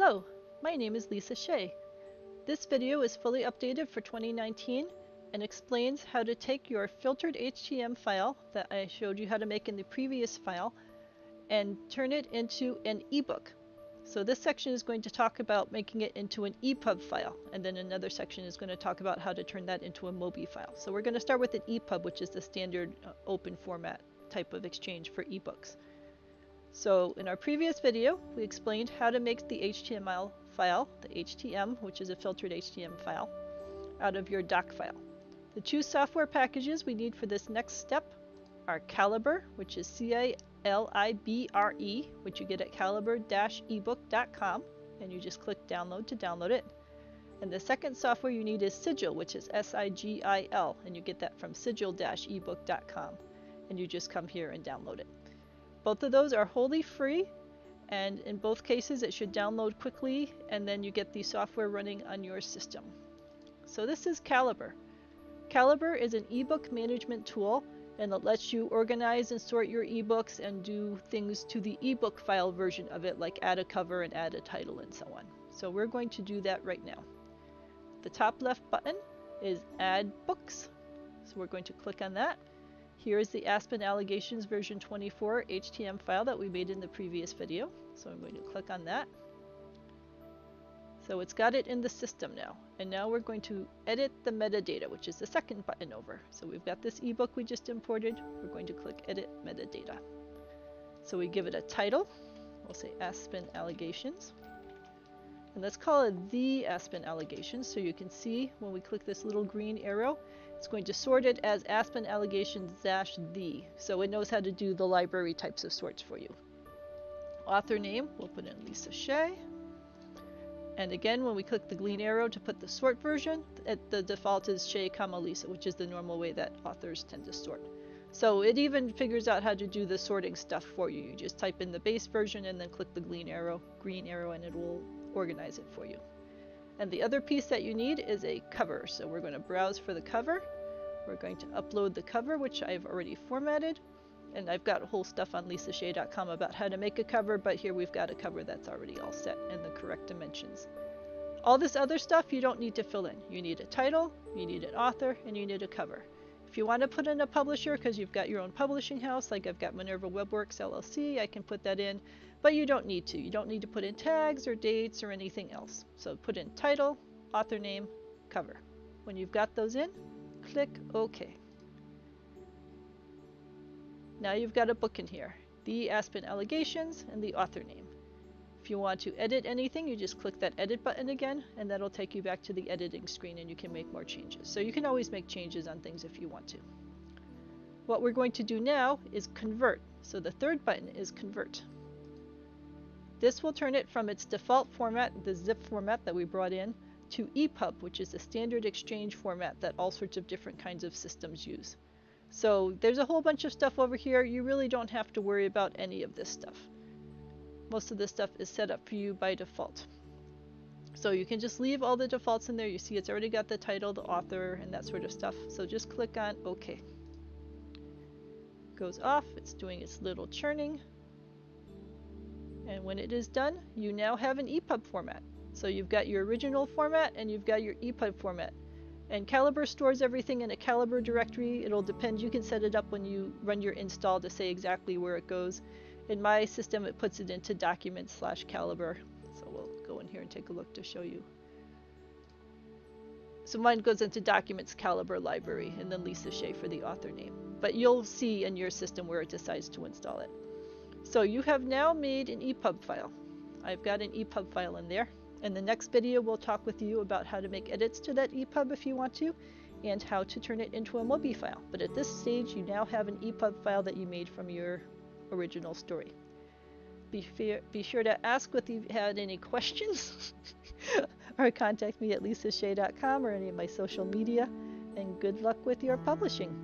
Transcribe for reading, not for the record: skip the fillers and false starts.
Hello, my name is Lisa Shea. This video is fully updated for 2019 and explains how to take your filtered HTML file that I showed you how to make in the previous file and turn it into an ebook. So this section is going to talk about making it into an EPUB file, and then another section is going to talk about how to turn that into a MOBI file. So we're going to start with an EPUB, which is the standard open format type of exchange for ebooks. So in our previous video, we explained how to make the HTML file, the HTM, which is a filtered HTML file, out of your doc file. The two software packages we need for this next step are Calibre, which is Calibre, which you get at calibre-ebook.com, and you just click download to download it. And the second software you need is Sigil, which is Sigil, and you get that from sigil-ebook.com, and you just come here and download it. Both of those are wholly free, and in both cases it should download quickly, and then you get the software running on your system. So this is Calibre. Calibre is an ebook management tool, and it lets you organize and sort your ebooks and do things to the ebook file version of it, like add a cover and add a title and so on. So we're going to do that right now. The top left button is Add Books, so we're going to click on that. Here is the Aspen Allegations version 24 HTML file that we made in the previous video, so I'm going to click on that. So it's got it in the system now, and now we're going to edit the metadata, which is the second button over. So we've got this ebook we just imported. We're going to click Edit Metadata. So we give it a title. We'll say Aspen Allegations. And let's call it The Aspen Allegations, so you can see when we click this little green arrow, it's going to sort it as Aspen Allegations-the, so it knows how to do the library types of sorts for you. Author name, we'll put in Lisa Shea. And again, when we click the green arrow to put the sort version, the default is Shea, Lisa, which is the normal way that authors tend to sort. So it even figures out how to do the sorting stuff for you. You just type in the base version and then click the green arrow, and it will organize it for you. And the other piece that you need is a cover. So we're going to browse for the cover. We're going to upload the cover, which I've already formatted. And I've got whole stuff on lisashea.com about how to make a cover, but here we've got a cover that's already all set in the correct dimensions. All this other stuff you don't need to fill in. You need a title, you need an author, and you need a cover. If you want to put in a publisher because you've got your own publishing house, like I've got Minerva Webworks LLC, I can put that in, but you don't need to. You don't need to put in tags or dates or anything else. So put in title, author name, cover. When you've got those in, click OK. Now you've got a book in here, The Aspen Allegations and the author name. If you want to edit anything, you just click that edit button again, and that'll take you back to the editing screen and you can make more changes. So you can always make changes on things if you want to. What we're going to do now is convert. So the third button is convert. This will turn it from its default format, the zip format that we brought in, to EPUB, which is the standard exchange format that all sorts of different kinds of systems use. So there's a whole bunch of stuff over here. You really don't have to worry about any of this stuff. Most of this stuff is set up for you by default. So you can just leave all the defaults in there. You see it's already got the title, the author, and that sort of stuff. So just click on OK. Goes off. It's doing its little churning. And when it is done, you now have an EPUB format. So you've got your original format and you've got your EPUB format. And Calibre stores everything in a Calibre directory. It'll depend. You can set it up when you run your install to say exactly where it goes. In my system, it puts it into documents/Calibre. So we'll go in here and take a look to show you. So mine goes into documents, Calibre library, and then Lisa Shea for the author name. But you'll see in your system where it decides to install it. So you have now made an EPUB file. I've got an EPUB file in there. In the next video, we'll talk with you about how to make edits to that EPUB if you want to, and how to turn it into a MOBI file. But at this stage, you now have an EPUB file that you made from your original story. Be sure to ask if you've had any questions, or contact me at lisashea.com or any of my social media, and good luck with your publishing.